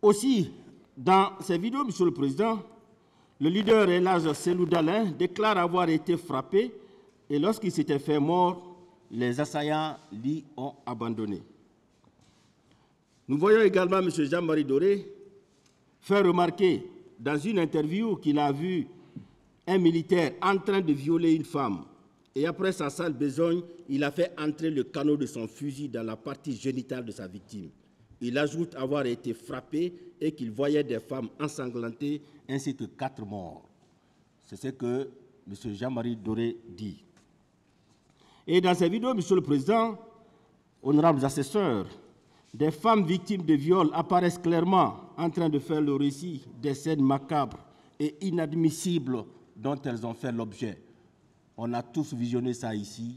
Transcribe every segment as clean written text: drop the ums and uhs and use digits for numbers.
Aussi, dans ces vidéos, Monsieur le Président, le leader Elhadj Cellou Dalein déclare avoir été frappé et lorsqu'il s'était fait mort, les assaillants l'y ont abandonné. Nous voyons également M. Jean-Marie Doré faire remarquer dans une interview qu'il a vu un militaire en train de violer une femme. Et après sa sale besogne, il a fait entrer le canon de son fusil dans la partie génitale de sa victime. Il ajoute avoir été frappé et qu'il voyait des femmes ensanglantées ainsi que 4 morts. C'est ce que M. Jean-Marie Doré dit. Et dans ces vidéos, Monsieur le Président, honorables assesseurs, des femmes victimes de viol apparaissent clairement en train de faire le récit des scènes macabres et inadmissibles dont elles ont fait l'objet. On a tous visionné ça ici,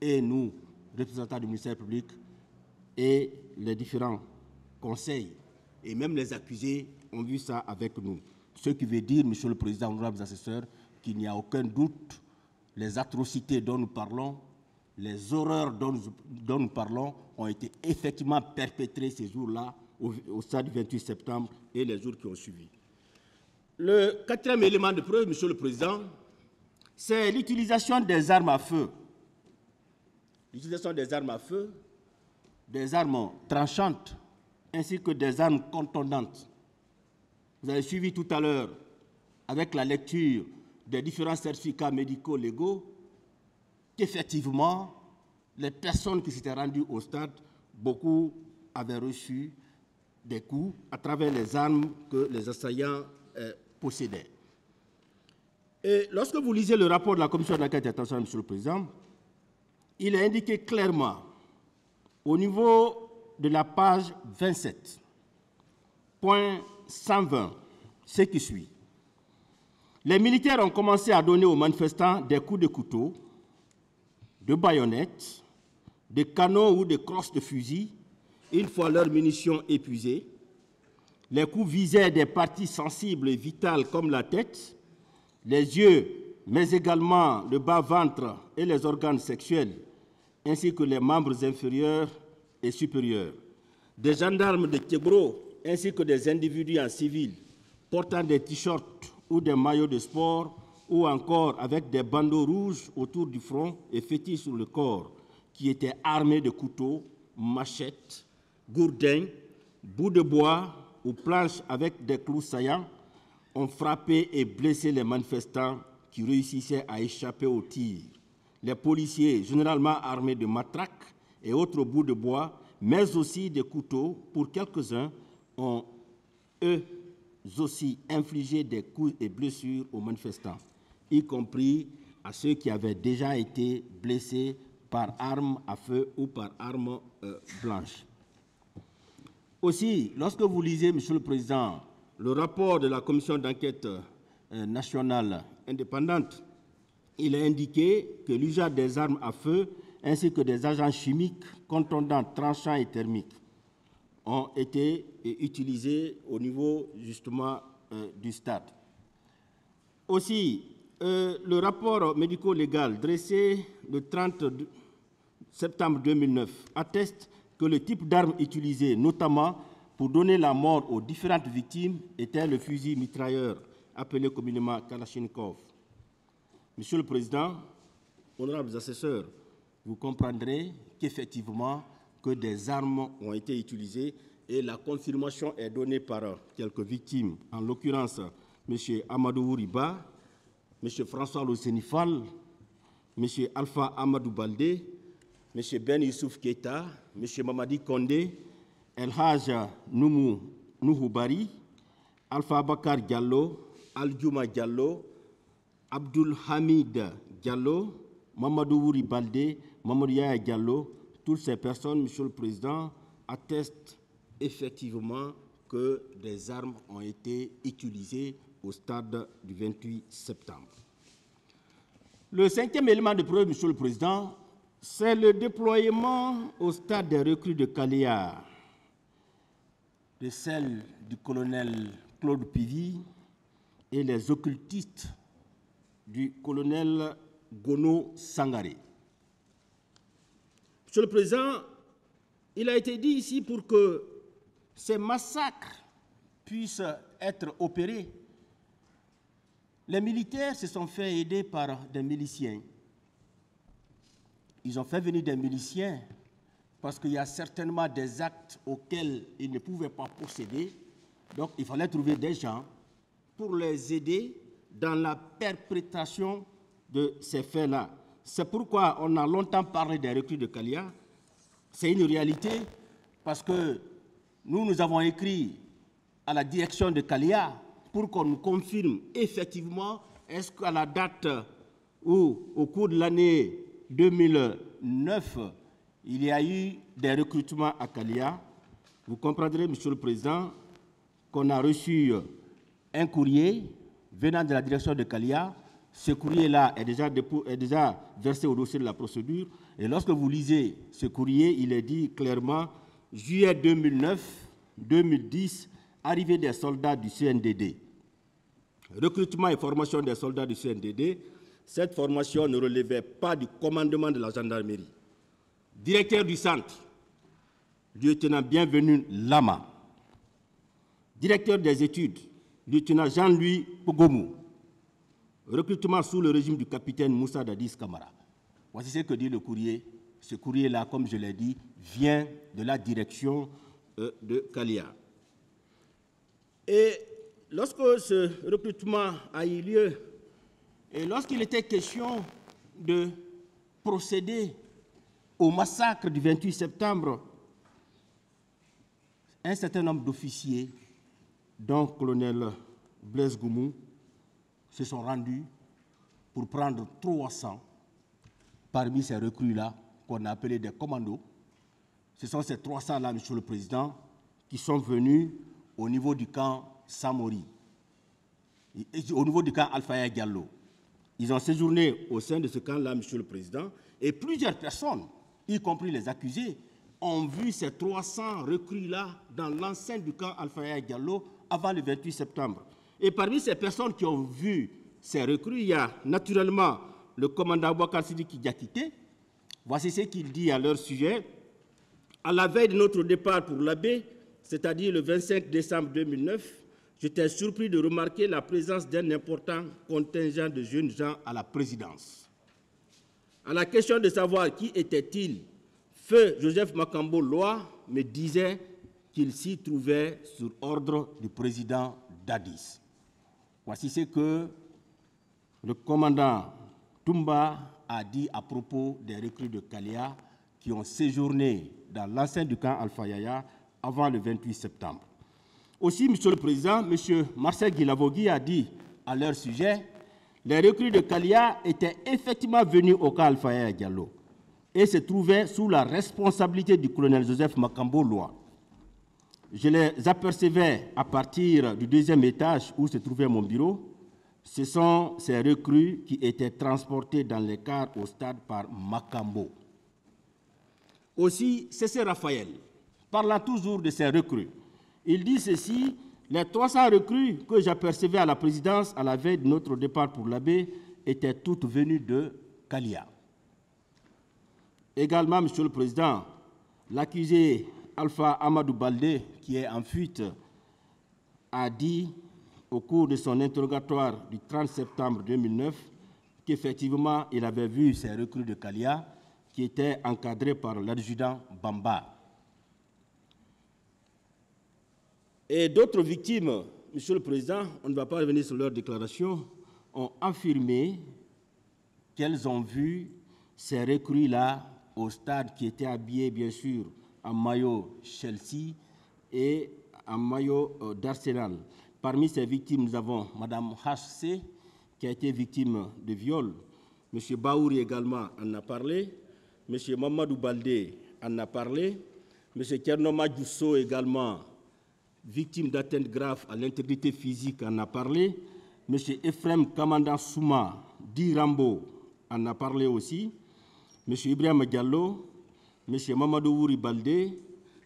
et nous, représentants du ministère public, et les différents conseils, et même les accusés ont vu ça avec nous. Ce qui veut dire, Monsieur le Président, honorables assesseurs, qu'il n'y a aucun doute, les atrocités dont nous parlons, les horreurs dont nous parlons ont été effectivement perpétrées ces jours-là, au stade du 28 septembre et les jours qui ont suivi. Le 4e élément de preuve, Monsieur le Président, c'est l'utilisation des armes à feu. L'utilisation des armes à feu, des armes tranchantes, ainsi que des armes contondantes. Vous avez suivi tout à l'heure, avec la lecture des différents certificats médicaux légaux, qu'effectivement, les personnes qui s'étaient rendues au stade, beaucoup avaient reçu des coups à travers les armes que les assaillants possédaient. Et lorsque vous lisez le rapport de la Commission d'enquête internationale, Monsieur le Président, il est indiqué clairement, au niveau de la page 27, point 120, ce qui suit. Les militaires ont commencé à donner aux manifestants des coups de couteau, de baïonnettes, de canons ou de crosses de fusil, une fois leurs munitions épuisées. Les coups visaient des parties sensibles et vitales comme la tête, les yeux, mais également le bas-ventre et les organes sexuels, ainsi que les membres inférieurs et supérieurs. Des gendarmes de Kébro, ainsi que des individus en civil, portant des t-shirts ou des maillots de sport, ou encore avec des bandeaux rouges autour du front et fétis sur le corps, qui étaient armés de couteaux, machettes, gourdins, bouts de bois ou planches avec des clous saillants, ont frappé et blessé les manifestants qui réussissaient à échapper aux tirs. Les policiers, généralement armés de matraques et autres bouts de bois, mais aussi des couteaux, pour quelques-uns, ont eux aussi infligé des coups et blessures aux manifestants, y compris à ceux qui avaient déjà été blessés par arme à feu ou par arme blanche. Aussi, lorsque vous lisez, Monsieur le Président, le rapport de la Commission d'enquête nationale indépendante, il est indiqué que l'usage des armes à feu ainsi que des agents chimiques, contondants, tranchants et thermiques ont été utilisés au niveau justement du stade. Aussi, le rapport médico-légal dressé le 30 septembre 2009 atteste que le type d'armes utilisées, notamment pour donner la mort aux différentes victimes, était le fusil mitrailleur, appelé communément Kalachnikov. Monsieur le Président, honorables assesseurs, vous comprendrez qu'effectivement, que des armes ont été utilisées et la confirmation est donnée par quelques victimes, en l'occurrence M. Amadou Riba, M. François Losenifal, M. Alpha Amadou Baldé, M. Ben Youssouf Keita, M. Mamadi Kondé, Elhadj Nuhou Bari, Alpha Bakar Diallo, Aldjouma Diallo, Abdul Hamid Diallo, Mamadou Wouri Baldé, Mamadou Yaya Diallo. Toutes ces personnes, Monsieur le Président, attestent effectivement que des armes ont été utilisées au stade du 28 septembre. Le 5e élément de preuve, Monsieur le Président, c'est le déploiement au stade des recrues de Kaléa de celle du colonel Claude Pivy et les occultistes du colonel Gono Sangaré. Monsieur le Président, il a été dit ici pour que ces massacres puissent être opérés, les militaires se sont fait aider par des miliciens. Ils ont fait venir des miliciens parce qu'il y a certainement des actes auxquels ils ne pouvaient pas procéder. Donc, il fallait trouver des gens pour les aider dans la perpétration de ces faits-là. C'est pourquoi on a longtemps parlé des recrues de Kalia. C'est une réalité parce que nous avons écrit à la direction de Kalia pour qu'on nous confirme effectivement est-ce qu'à la date où, au cours de l'année 2009, il y a eu des recrutements à Kalia. Vous comprendrez, Monsieur le Président, qu'on a reçu un courrier venant de la direction de Kalia. Ce courrier-là est déjà versé au dossier de la procédure. Et lorsque vous lisez ce courrier, il est dit clairement juillet 2009, 2010, arrivée des soldats du CNDD. Recrutement et formation des soldats du CNDD. Cette formation ne relevait pas du commandement de la gendarmerie. Directeur du centre, lieutenant Bienvenu Lama. Directeur des études, lieutenant Jean-Louis Pogomou. Recrutement sous le régime du capitaine Moussa Dadis Kamara. Voici ce que dit le courrier. Ce courrier-là, comme je l'ai dit, vient de la direction de Kalia. Et lorsque ce recrutement a eu lieu, et lorsqu'il était question de procéder au massacre du 28 septembre, un certain nombre d'officiers, dont le colonel Blaise Goumou, se sont rendus pour prendre 300 parmi ces recrues-là, qu'on a appelés des commandos. Ce sont ces 300-là, Monsieur le Président, qui sont venus au niveau du camp Samori, au niveau du camp Alpha Diallo. Ils ont séjourné au sein de ce camp-là, Monsieur le Président, et plusieurs personnes, y compris les accusés, ont vu ces 300 recrues-là dans l'enceinte du camp Alpha Diallo avant le 28 septembre. Et parmi ces personnes qui ont vu ces recrues, il y a naturellement le commandant Bouakar Sidiki Diakité. Voici ce qu'il dit à leur sujet. À la veille de notre départ pour l'Abbé, c'est-à-dire le 25 décembre 2009, j'étais surpris de remarquer la présence d'un important contingent de jeunes gens à la présidence. À la question de savoir qui était-il, Feu Joseph Makambo Loa me disait qu'il s'y trouvait sur ordre du président Dadis. Voici ce que le commandant Toumba a dit à propos des recrues de Kalia qui ont séjourné dans l'enceinte du camp Alpha Yaya avant le 28 septembre. Aussi, Monsieur le Président, M. Marcel Guilavogui a dit à leur sujet, les recrues de Kalia étaient effectivement venus au camp Alpha Yaya Diallo et se trouvaient sous la responsabilité du colonel Joseph Makambo Loa. Je les apercevais à partir du deuxième étage où se trouvait mon bureau. Ce sont ces recrues qui étaient transportées dans les cars au stade par Makambo. Aussi, C.C. Raphaël, parlant toujours de ces recrues, il dit ceci, les 300 recrues que j'apercevais à la présidence à la veille de notre départ pour l'Abbé étaient toutes venues de Kalia. Également, Monsieur le Président, l'accusé Alpha Amadou Baldé, qui est en fuite, a dit au cours de son interrogatoire du 30 septembre 2009 qu'effectivement, il avait vu ces recrues de Kalia qui étaient encadrées par l'adjudant Bamba. Et d'autres victimes, Monsieur le Président, on ne va pas revenir sur leur déclaration, ont affirmé qu'elles ont vu ces recrues-là au stade qui étaient habillés, bien sûr, en maillot Chelsea et en maillot d'Arsenal. Parmi ces victimes, nous avons Mme H.C., qui a été victime de viol. M. Baouri également en a parlé. M. Mamadou Baldé en a parlé. M. Kernoma Djousso également, victime d'atteinte grave à l'intégrité physique, en a parlé. M. Ephraim Kamanda Souma, dit Rambo, en a parlé aussi. M. Ibrahim Diallo, M. Mamadou Wouri Baldé,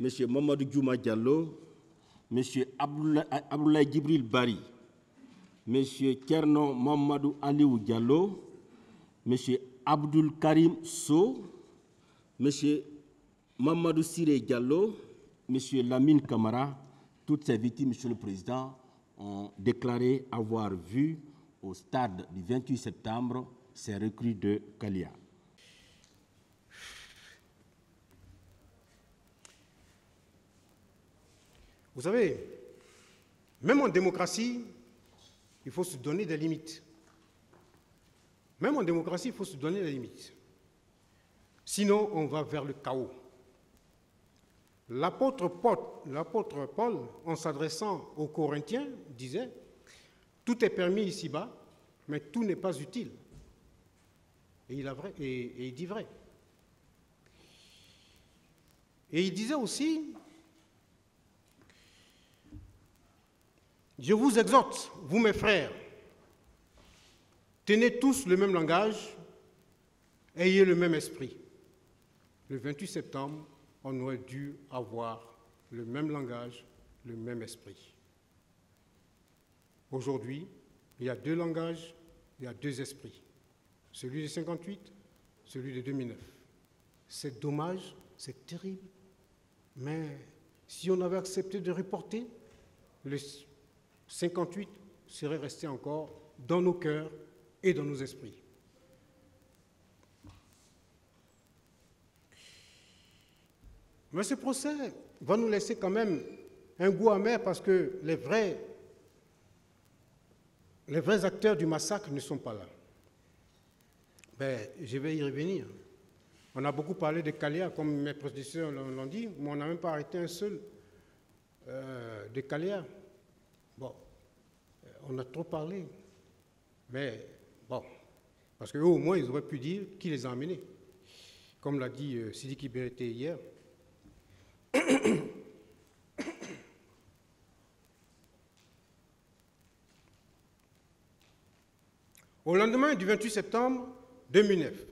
M. Mamadou Djouma Diallo, M. Abdoulaye Djibril Bari, M. Kerno Mamadou Aliou Diallo, M. Abdul Karim So, M. Mamadou Siré Diallo M. Lamine Camara, toutes ces victimes, Monsieur le Président, ont déclaré avoir vu au stade du 28 septembre ces recrues de Kalia. Vous savez, même en démocratie, il faut se donner des limites. Même en démocratie, il faut se donner des limites. Sinon, on va vers le chaos. L'apôtre Paul, en s'adressant aux Corinthiens, disait « Tout est permis ici-bas, mais tout n'est pas utile. » Et il dit vrai. Et il disait aussi « Je vous exhorte, vous mes frères, tenez tous le même langage, ayez le même esprit. » Le 28 septembre, on aurait dû avoir le même langage, le même esprit. Aujourd'hui, il y a deux langages, il y a deux esprits. Celui de 58, celui de 2009. C'est dommage, c'est terrible, mais si on avait accepté de reporter, le 58 serait resté encore dans nos cœurs et dans nos esprits. Mais ce procès va nous laisser quand même un goût amer parce que les vrais acteurs du massacre ne sont pas là. Ben, je vais y revenir. On a beaucoup parlé de Kalia, comme mes prédécesseurs l'ont dit, mais on n'a même pas arrêté un seul de Kalia. Bon, on a trop parlé. Mais bon, parce qu'eux au moins, ils auraient pu dire qui les a emmenés. Comme l'a dit Sidiki Berete hier. Au lendemain du 28 septembre 2009,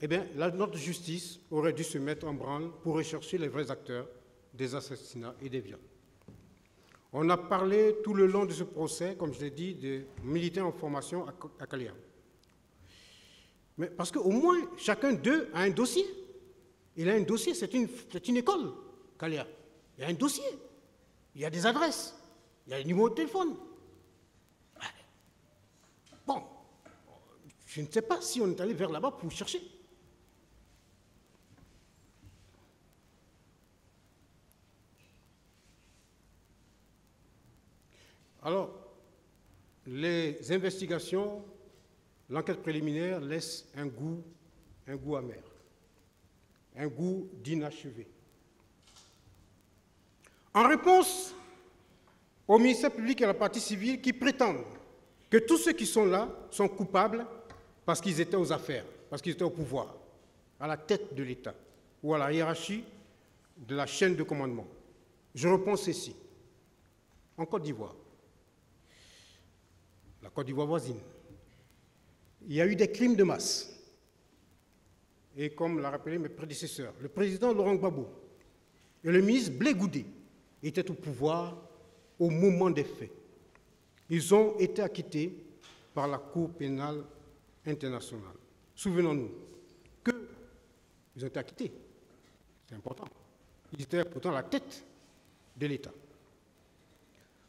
eh bien, notre justice aurait dû se mettre en branle pour rechercher les vrais acteurs des assassinats et des viols. On a parlé tout le long de ce procès, comme je l'ai dit, de militaires en formation à Kalia. Mais parce qu'au moins, chacun d'eux a un dossier. Il a un dossier, c'est une école, Kalia. Il y a un dossier, il y a des adresses, il y a des numéros de téléphone. Bon, je ne sais pas si on est allé vers là-bas pour chercher. Alors, les investigations, l'enquête préliminaire laisse un goût amer, un goût d'inachevé. En réponse au ministère public et à la partie civile qui prétendent que tous ceux qui sont là sont coupables parce qu'ils étaient aux affaires, parce qu'ils étaient au pouvoir, à la tête de l'État ou à la hiérarchie de la chaîne de commandement. Je reprends ceci. En Côte d'Ivoire, la Côte d'Ivoire voisine, il y a eu des crimes de masse. Et comme l'a rappelé mes prédécesseurs, le président Laurent Gbagbo et le ministre Blé Goudé étaient au pouvoir au moment des faits. Ils ont été acquittés par la Cour pénale internationale. Souvenons-nous qu'ils ont été acquittés. C'est important. Ils étaient pourtant à la tête de l'État.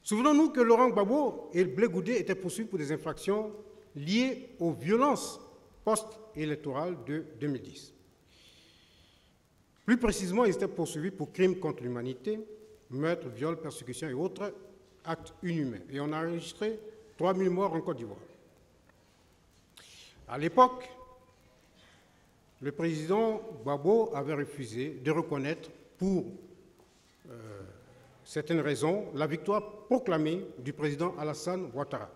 Souvenons-nous que Laurent Gbagbo et Blé Goudé étaient poursuivis pour des infractions liées aux violences post-électorales de 2010. Plus précisément, ils étaient poursuivis pour crimes contre l'humanité, meurtre, viol, persécution et autres actes inhumains. Et on a enregistré 3000 morts en Côte d'Ivoire. À l'époque, le président Gbagbo avait refusé de reconnaître, pour certaines raisons, la victoire proclamée du président Alassane Ouattara.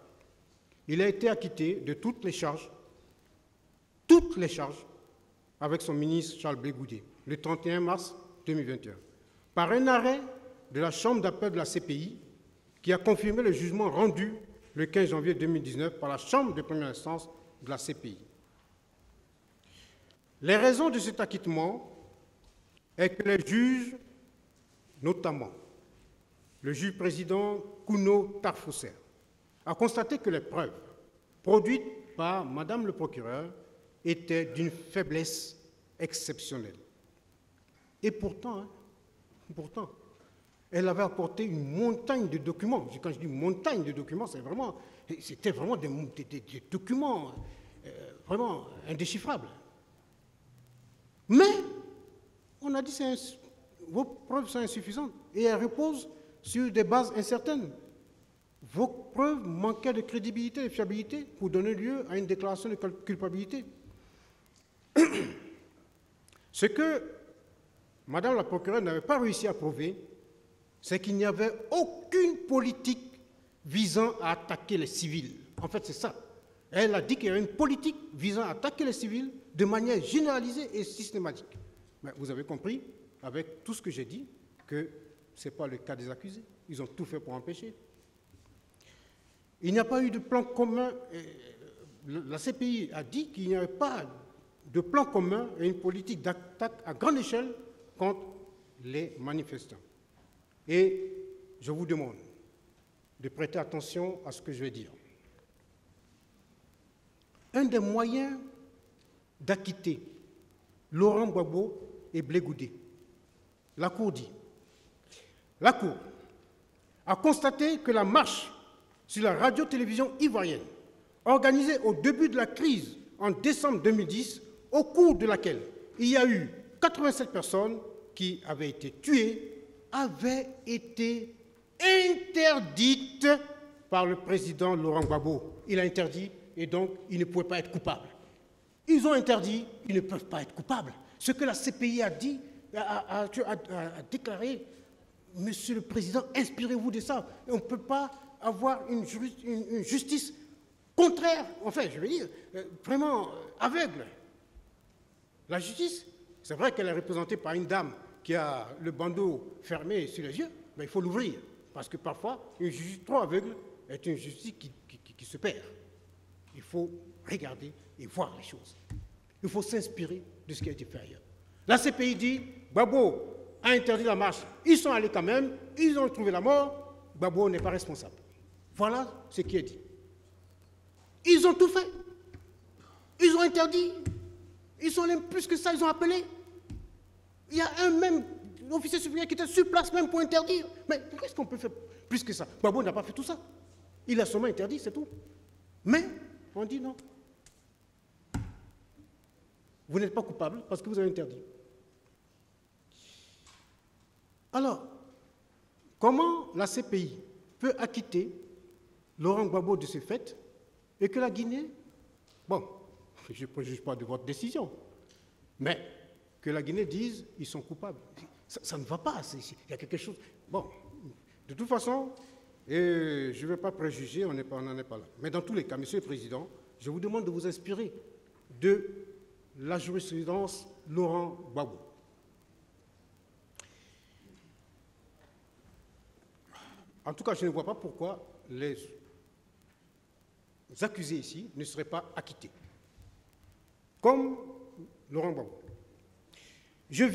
Il a été acquitté de toutes les charges, avec son ministre Charles Blé Goudé, le 31 mars 2021, par un arrêt de la Chambre d'appel de la CPI qui a confirmé le jugement rendu le 15 janvier 2019 par la Chambre de première instance de la CPI. Les raisons de cet acquittement est que les juges, notamment le juge président Kouno Tarfousser, a constaté que les preuves produites par Madame le procureur étaient d'une faiblesse exceptionnelle. Et pourtant, Pourtant, elle avait apporté une montagne de documents. Quand je dis montagne de documents, c'était vraiment des documents vraiment indéchiffrables. Mais on a dit que vos preuves sont insuffisantes et elles reposent sur des bases incertaines. Vos preuves manquaient de crédibilité et de fiabilité pour donner lieu à une déclaration de culpabilité. Ce que Madame la procureure n'avait pas réussi à prouver, c'est qu'il n'y avait aucune politique visant à attaquer les civils. En fait, c'est ça. Elle a dit qu'il y avait une politique visant à attaquer les civils de manière généralisée et systématique. Mais vous avez compris, avec tout ce que j'ai dit, que ce n'est pas le cas des accusés. Ils ont tout fait pour empêcher. Il n'y a pas eu de plan commun. La CPI a dit qu'il n'y avait pas de plan commun et une politique d'attaque à grande échelle contre les manifestants. Et je vous demande de prêter attention à ce que je vais dire. Un des moyens d'acquitter Laurent Gbagbo et Blé Goudé, la Cour dit, la Cour a constaté que la marche sur la radio-télévision ivoirienne, organisée au début de la crise en décembre 2010, au cours de laquelle il y a eu 87 personnes qui avaient été tuées, avait été interdite par le président Laurent Gbagbo. Il a interdit et donc il ne pouvait pas être coupable. Ils ont interdit, ils ne peuvent pas être coupables. Ce que la CPI a dit, a déclaré, Monsieur le Président, inspirez-vous de ça. On ne peut pas avoir une justice contraire, enfin, je veux dire, vraiment aveugle. La justice, c'est vrai qu'elle est représentée par une dame qui a le bandeau fermé sur les yeux, mais il faut l'ouvrir, parce que parfois, une justice trop aveugle est une justice qui se perd. Il faut regarder et voir les choses. Il faut s'inspirer de ce qui a été fait ailleurs. La CPI dit, Gbagbo a interdit la marche, ils sont allés quand même, ils ont trouvé la mort, Gbagbo n'est pas responsable. Voilà ce qui est dit. Ils ont tout fait. Ils ont interdit. Ils sont allés plus que ça, ils ont appelé. Il y a un même officier supérieur qui était sur place même pour interdire. Mais qu'est-ce qu'on peut faire plus que ça? Gbagbo n'a pas fait tout ça. Il a seulement interdit, c'est tout. Mais on dit non. Vous n'êtes pas coupable parce que vous avez interdit. Alors, comment la CPI peut acquitter Laurent Gbagbo de ce fait et que la Guinée, bon, je ne préjuge pas de votre décision, mais que la Guinée dise qu'ils sont coupables. Ça ne va pas, il y a quelque chose. Bon, de toute façon, je ne vais pas préjuger, on n'en est pas là. Mais dans tous les cas, Monsieur le Président, je vous demande de vous inspirer de la jurisprudence Laurent Gbagbo. En tout cas, je ne vois pas pourquoi les accusés ici ne seraient pas acquittés. Comme Laurent Gbagbo. J'en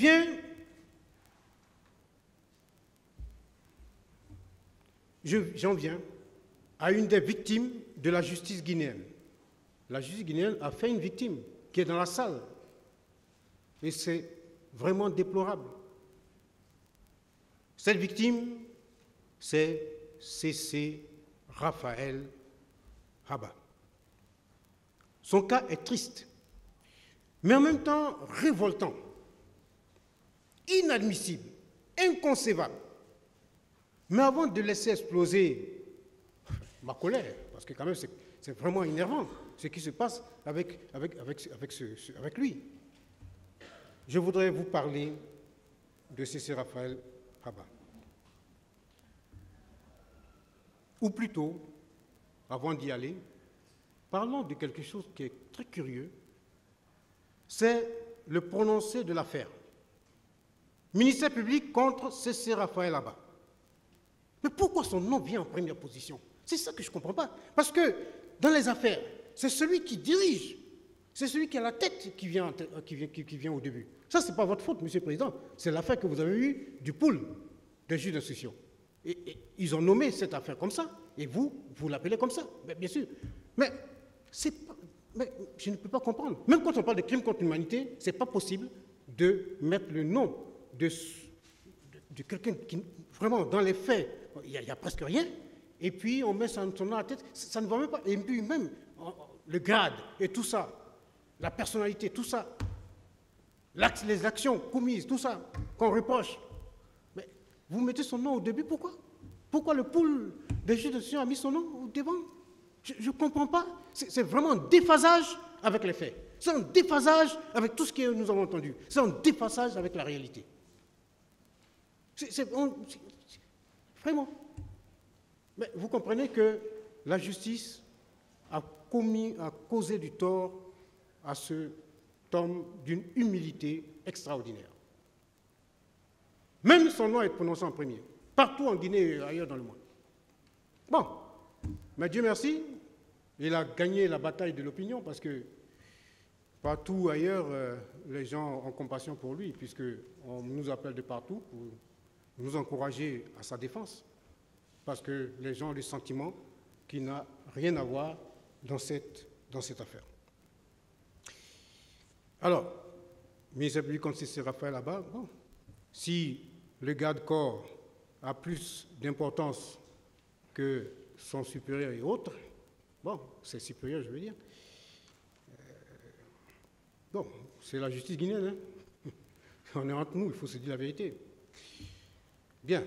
viens à une des victimes de la justice guinéenne. La justice guinéenne a fait une victime qui est dans la salle. Et c'est vraiment déplorable. Cette victime, c'est C.C. Raphaël Haba. Son cas est triste, mais en même temps révoltant, inadmissible, inconcevable. Mais avant de laisser exploser ma colère, parce que quand même c'est vraiment énervant ce qui se passe avec lui, je voudrais vous parler de C.C. Raphaël Haba. Ou plutôt, avant d'y aller, parlons de quelque chose qui est très curieux, c'est le prononcé de l'affaire. Ministère public contre C.C. Raphaël Haba. Mais pourquoi son nom vient en première position? C'est ça que je ne comprends pas. Parce que dans les affaires, c'est celui qui dirige, c'est celui qui a la tête qui vient au début. Ça, ce n'est pas votre faute, Monsieur le Président. C'est l'affaire que vous avez eue du pool des juges d'instruction. Et ils ont nommé cette affaire comme ça, et vous l'appelez comme ça, bien sûr. Mais je ne peux pas comprendre. Même quand on parle de crimes contre l'humanité, ce n'est pas possible de mettre le nom de de quelqu'un qui, vraiment, dans les faits, il n'y a presque rien, et puis on met son nom à la tête, ça ne va même pas. Et puis même, le grade et tout ça, la personnalité, tout ça, les actions commises, tout ça, qu'on reproche. Mais vous mettez son nom au début, pourquoi? Pourquoi le pool des juges d'instruction a mis son nom au devant? Je ne comprends pas. C'est vraiment un déphasage avec les faits. C'est un déphasage avec tout ce que nous avons entendu. C'est un déphasage avec la réalité. Vraiment. Mais vous comprenez que la justice a causé du tort à cet homme d'une humilité extraordinaire. Même son nom est prononcé en premier, partout en Guinée et ailleurs dans le monde. Bon, mais Dieu merci, il a gagné la bataille de l'opinion parce que partout ailleurs, les gens ont compassion pour lui, puisqu'on nous appelle de partout pour nous encourager à sa défense, parce que les gens ont le sentiment qu'il n'a rien à voir dans cette affaire. Alors, le ministère public contre C. Raphaël là-bas, bon, si le garde-corps a plus d'importance que son supérieur et autres, bon, c'est supérieur, je veux dire, bon, c'est la justice guinéenne, hein. On est entre nous, il faut se dire la vérité. Bien.